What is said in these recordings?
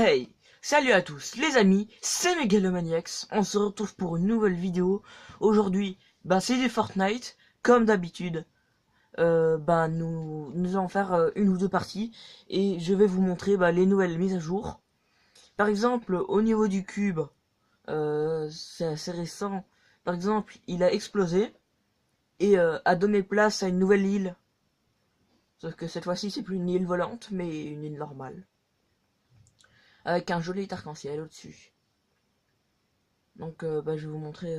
Hey, salut à tous les amis, c'est Megalomaniax, on se retrouve pour une nouvelle vidéo. Aujourd'hui, c'est du Fortnite, comme d'habitude. Nous allons faire une ou deux parties et je vais vous montrer les nouvelles mises à jour. Par exemple, au niveau du cube, c'est assez récent. Par exemple, il a explosé et a donné place à une nouvelle île. Sauf que cette fois-ci, c'est plus une île volante, mais une île normale. Avec un joli arc-en-ciel au-dessus. Donc je vais vous montrer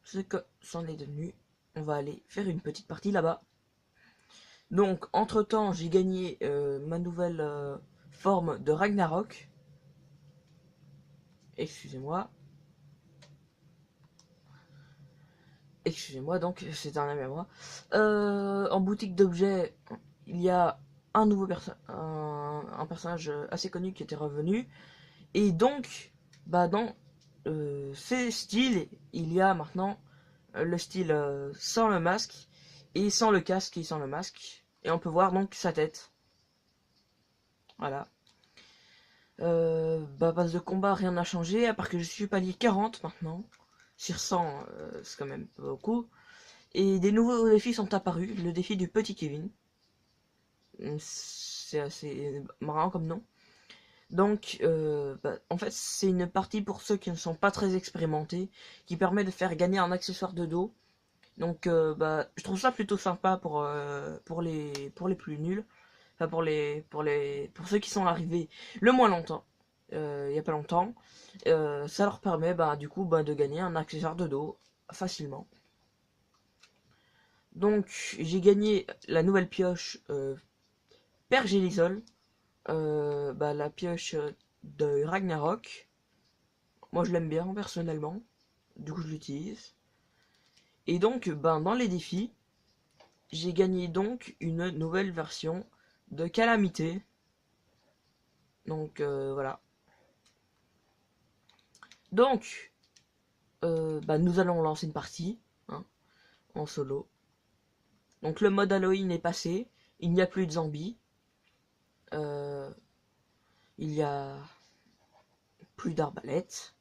ce que c'en est devenu. On va aller faire une petite partie là-bas. Donc entre temps j'ai gagné ma nouvelle forme de Ragnarok. Excusez-moi. Excusez-moi, donc c'est un ami à moi. En boutique d'objets, il y a un nouveau un personnage assez connu qui était revenu. Et donc, dans ces styles, il y a maintenant le style sans le masque et sans le casque et sans le masque. Et on peut voir donc sa tête. Voilà. Base de combat, rien n'a changé, à part que je suis palier 40 maintenant. Sur 100, c'est quand même pas beaucoup. Et des nouveaux défis sont apparus. Le défi du petit Kevin. C'est assez marrant comme nom. Donc, en fait, c'est une partie pour ceux qui ne sont pas très expérimentés, qui permet de faire gagner un accessoire de dos. Donc, je trouve ça plutôt sympa pour les plus nuls, enfin pour ceux qui sont arrivés le moins longtemps, il y a pas longtemps. Ça leur permet, du coup, de gagner un accessoire de dos facilement. Donc, j'ai gagné la nouvelle pioche Pergélisol. La pioche de Ragnarok. Moi je l'aime bien personnellement, du coup je l'utilise. Et donc dans les défis, j'ai gagné donc une nouvelle version de Calamité. Donc voilà. Donc nous allons lancer une partie hein, en solo. Donc le mode Halloween est passé, il n'y a plus de zombies. Il y a plus d'arbalètes.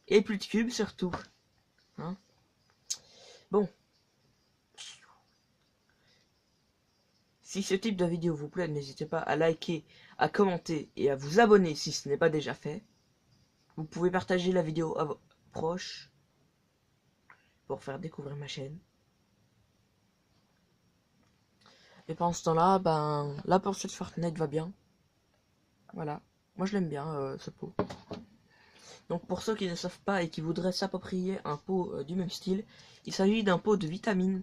Et plus de cubes surtout. Hein. Bon. Si ce type de vidéo vous plaît, n'hésitez pas à liker, à commenter et à vous abonner si ce n'est pas déjà fait. Vous pouvez partager la vidéo à vos proches pour faire découvrir ma chaîne. Et pendant ce temps-là, la poursuite Fortnite va bien. Voilà. Moi je l'aime bien ce pot. Donc pour ceux qui ne savent pas et qui voudraient s'approprier un pot du même style, il s'agit d'un pot de vitamines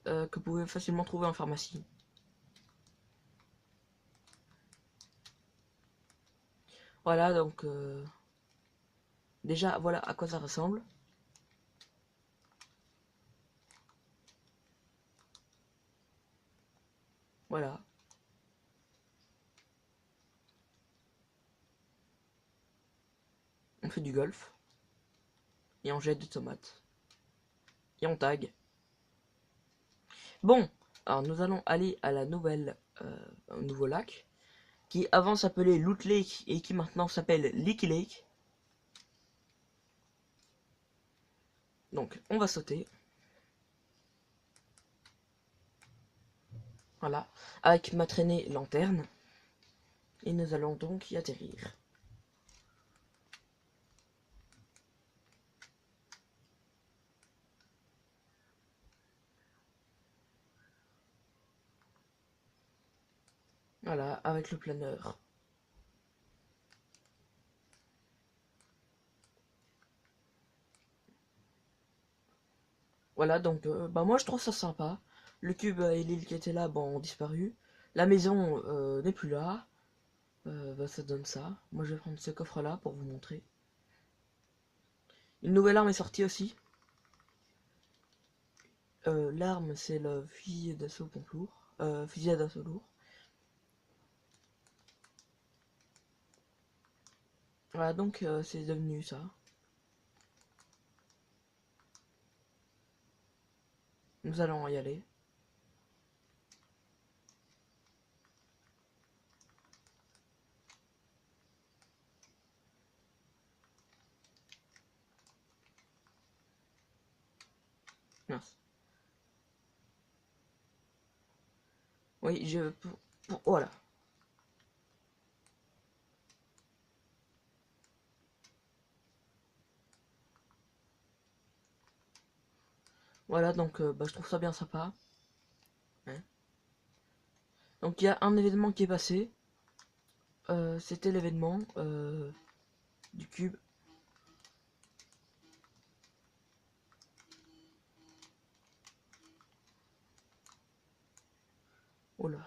que vous pouvez facilement trouver en pharmacie. Voilà donc déjà voilà à quoi ça ressemble. Voilà. On fait du golf. Et on jette des tomates. Et on tag. Bon, alors nous allons aller à la nouvelle, au nouveau lac, qui avant s'appelait Loot Lake et qui maintenant s'appelle Leaky Lake. Donc on va sauter. Voilà, avec ma traînée lanterne. Et nous allons donc y atterrir. Voilà, avec le planeur. Voilà, donc moi je trouve ça sympa. Le cube et l'île qui étaient là ont disparu. La maison n'est plus là. Ça donne ça. Moi je vais prendre ce coffre là pour vous montrer. Une nouvelle arme est sortie aussi. L'arme c'est le fusil d'assaut pompe lourd. Fusil d'assaut lourd. Voilà, donc c'est devenu ça. Nous allons y aller. Mince. Oui, voilà. Voilà, donc bah, je trouve ça bien sympa. Ouais. Donc il y a un événement qui est passé. C'était l'événement du cube. Oh là.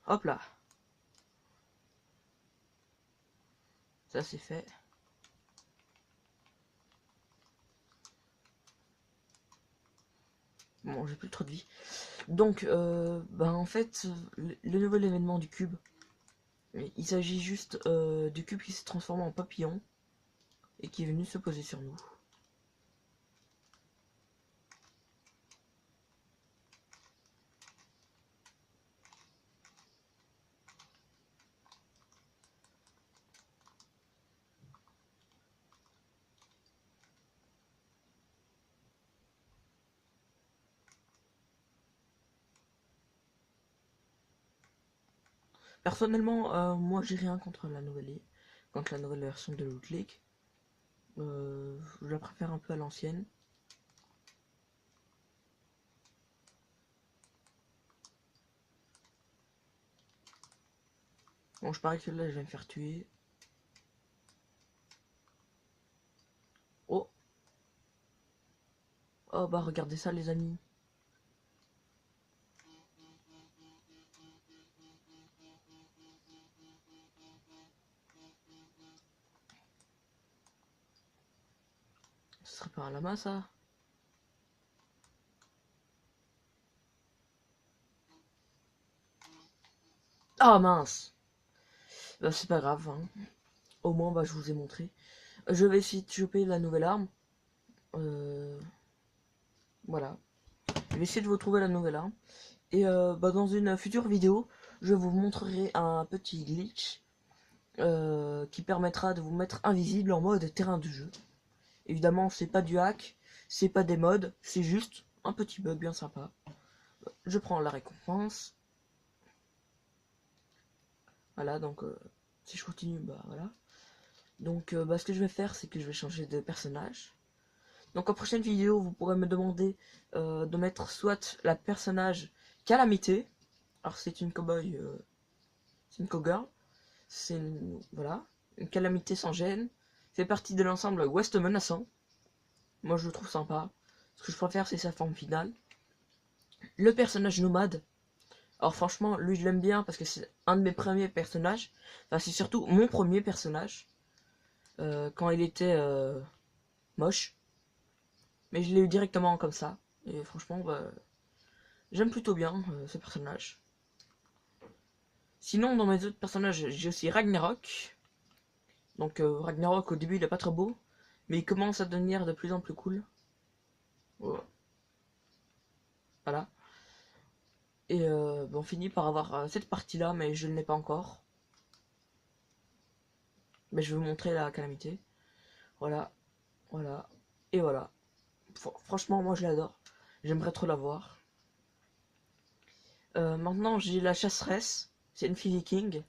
Hop là. Ça c'est fait. Bon, j'ai plus trop de vie. Donc, bah, en fait, le nouvel événement du cube, il s'agit juste du cube qui s'est transformé en papillon et qui est venu se poser sur nous. Personnellement, moi j'ai rien contre la nouvelle version de Loot League. Je la préfère un peu à l'ancienne. Bon, je parie que là je vais me faire tuer. Oh. Oh bah regardez ça les amis. Ce serait pas un lama ça? Ah mince. Bah, c'est pas grave, hein. Au moins bah je vous ai montré. Je vais essayer de choper la nouvelle arme. Voilà. Je vais essayer de vous trouver la nouvelle arme. Et bah, dans une future vidéo, je vous montrerai un petit glitch qui permettra de vous mettre invisible en mode terrain de jeu. Évidemment, c'est pas du hack, c'est pas des mods, c'est juste un petit bug bien sympa. Je prends la récompense. Voilà, donc si je continue, bah voilà. Donc bah, ce que je vais faire, c'est que je vais changer de personnage. Donc en prochaine vidéo, vous pourrez me demander de mettre soit la personnage Calamité. Alors c'est une cowboy, c'est une cowgirl. C'est une, voilà, une calamité sans gêne. Fait partie de l'ensemble Ouest menaçant. Moi je le trouve sympa. Ce que je préfère c'est sa forme finale. Le personnage nomade. Alors franchement, lui je l'aime bien parce que c'est un de mes premiers personnages. Enfin c'est surtout mon premier personnage. Quand il était moche. Mais je l'ai eu directement comme ça. Et franchement, bah, j'aime plutôt bien ce personnage. Sinon, dans mes autres personnages, j'ai aussi Ragnarok. Donc Ragnarok, au début, il est pas très beau. Mais il commence à devenir de plus en plus cool. Voilà. Et on finit par avoir cette partie-là, mais je ne l'ai pas encore. Mais je vais vous montrer la calamité. Voilà. Voilà. Et voilà. Franchement, moi, je l'adore. J'aimerais trop la voir. Maintenant, j'ai la chasseresse. C'est une fille viking.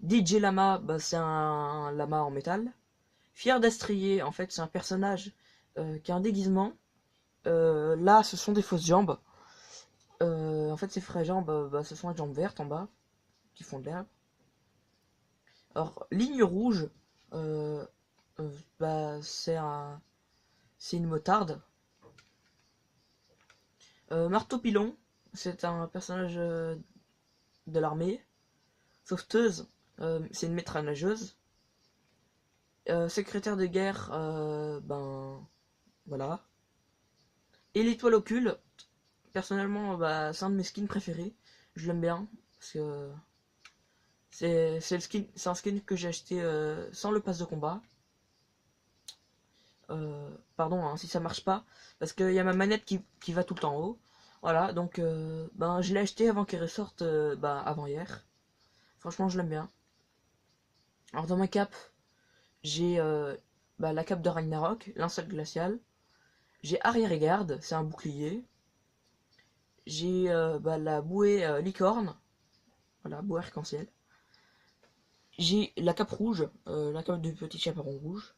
DJ Lama, bah, c'est un lama en métal. Fier d'Estrier, en fait, c'est un personnage qui a un déguisement. Là, ce sont des fausses jambes. En fait, ces vraies jambes, bah, ce sont les jambes vertes en bas, qui font de l'herbe. Alors, ligne rouge, euh, bah, c'est une motarde. Marteau pilon, c'est un personnage de l'armée. Sauveteuse, c'est une maître nageuse. Secrétaire de guerre, ben voilà. Et l'étoile occulte, personnellement, bah, c'est un de mes skins préférés. Je l'aime bien parce que c'est un skin que j'ai acheté sans le pass de combat. Pardon hein, si ça marche pas, parce qu'il y a ma manette qui va tout le temps en haut. Voilà, donc ben, je l'ai acheté avant qu'elle ressorte, ben, avant hier. Franchement, je l'aime bien. Alors dans ma cape, j'ai la cape de Ragnarok, l'insecte glacial. J'ai arrière et garde, c'est un bouclier. J'ai la bouée licorne, voilà, bouée arc-en-ciel. J'ai la cape rouge, la cape du petit chaperon rouge.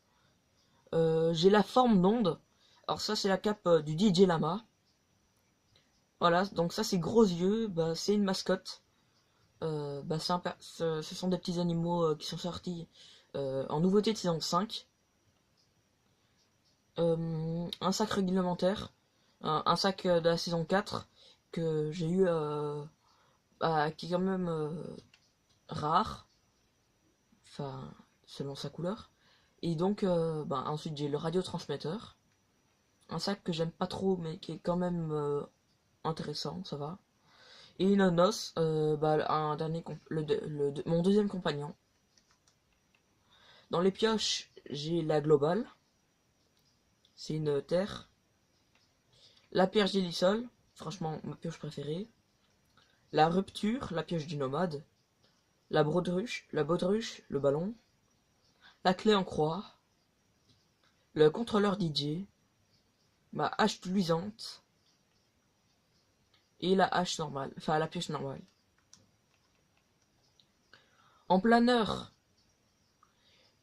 J'ai la forme d'onde. Alors ça c'est la cape du DJ Lama. Voilà, donc ça c'est gros yeux, c'est une mascotte. Ce sont des petits animaux qui sont sortis en nouveauté de saison 5. Un sac réglementaire, un sac de la saison 4 que j'ai eu, qui est quand même rare, enfin selon sa couleur. Et donc ensuite j'ai le radiotransmetteur, un sac que j'aime pas trop mais qui est quand même intéressant, ça va. Et une noce, un dernier mon deuxième compagnon. Dans les pioches, j'ai la globale, c'est une terre. La pioche d'Elisol, franchement ma pioche préférée. La rupture, la pioche du nomade. La baudruche, le ballon. La clé en croix. Le contrôleur DJ. Ma hache luisante. Et la hache normale, enfin la pioche normale. En planeur,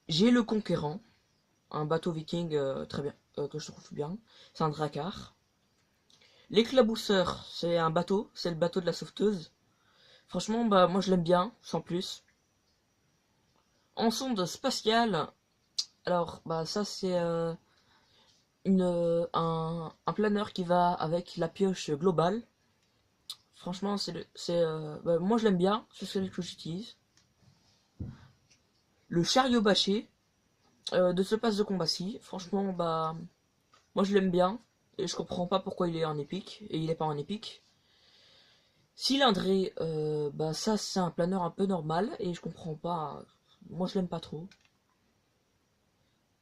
j'ai le Conquérant, un bateau viking très bien, que je trouve bien. C'est un drakkar. L'éclabousseur, c'est un bateau, c'est le bateau de la sauveteuse. Franchement, moi je l'aime bien, sans plus. En sonde spatiale, alors ça c'est un planeur qui va avec la pioche globale. Franchement, moi je l'aime bien, c'est celui que j'utilise. Le chariot bâché de ce pass de combat-ci, franchement, moi je l'aime bien. Et je comprends pas pourquoi il est en épique, et il est pas en épique. Cylindré, ça c'est un planeur un peu normal, et je comprends pas, moi je l'aime pas trop.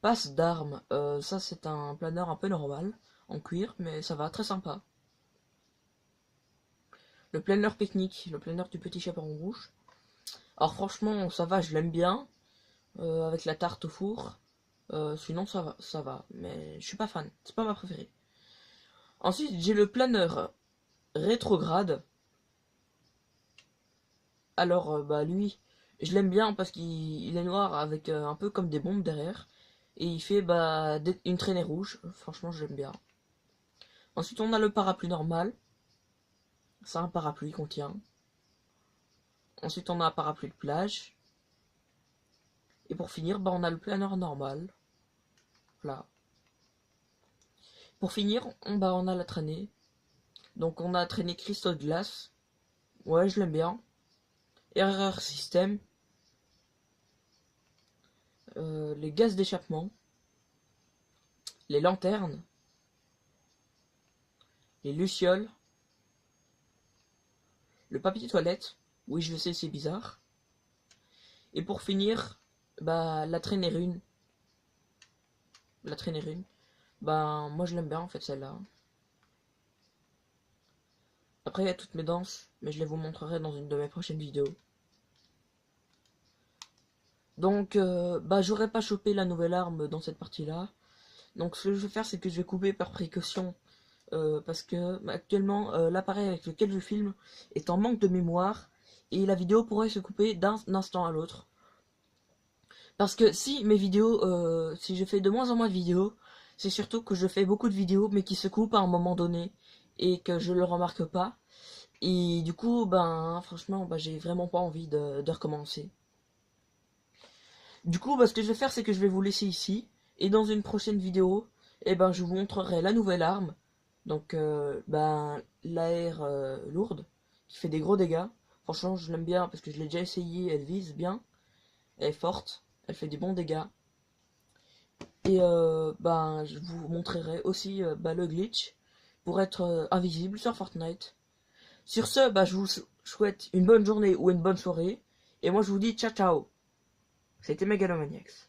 Passe d'armes, ça c'est un planeur un peu normal, en cuir, mais ça va, très sympa. Le planeur pique-nique, le planeur du petit chaperon rouge. Alors franchement, ça va, je l'aime bien, avec la tarte au four. Sinon ça va, mais je suis pas fan, c'est pas ma préférée. Ensuite, j'ai le planeur rétrograde. Alors, lui, je l'aime bien parce qu'il est noir avec un peu comme des bombes derrière. Et il fait une traînée rouge. Franchement, j'aime bien. Ensuite, on a le parapluie normal. C'est un parapluie qu'on tient. Ensuite, on a un parapluie de plage. Et pour finir, on a le planeur normal. Voilà. Pour finir, on a la traînée. Donc, on a la traînée cristaux de glace. Ouais, je l'aime bien. RR System. Les gaz d'échappement. Les lanternes. Les lucioles. Le papier toilette. Oui, je sais, c'est bizarre. Et pour finir, la traînée rune. La traînée rune. Moi je l'aime bien en fait celle-là. Après il y a toutes mes danses, mais je les vous montrerai dans une de mes prochaines vidéos. Donc j'aurais pas chopé la nouvelle arme dans cette partie-là. Donc ce que je vais faire, c'est que je vais couper par précaution. Parce que actuellement l'appareil avec lequel je filme est en manque de mémoire. Et la vidéo pourrait se couper d'un instant à l'autre. Parce que si mes vidéos, si je fais de moins en moins de vidéos, c'est surtout que je fais beaucoup de vidéos mais qui se coupent à un moment donné et que je le remarque pas. Et du coup, franchement, j'ai vraiment pas envie de recommencer. Du coup, ce que je vais faire, c'est que je vais vous laisser ici. Et dans une prochaine vidéo, je vous montrerai la nouvelle arme. Donc, l'AR lourde, qui fait des gros dégâts. Franchement, je l'aime bien parce que je l'ai déjà essayé, elle vise bien. Elle est forte, elle fait des bons dégâts. Et je vous montrerai aussi le glitch pour être invisible sur Fortnite. Sur ce, je vous souhaite une bonne journée ou une bonne soirée. Et moi je vous dis ciao ciao. C'était Megalomaniacs.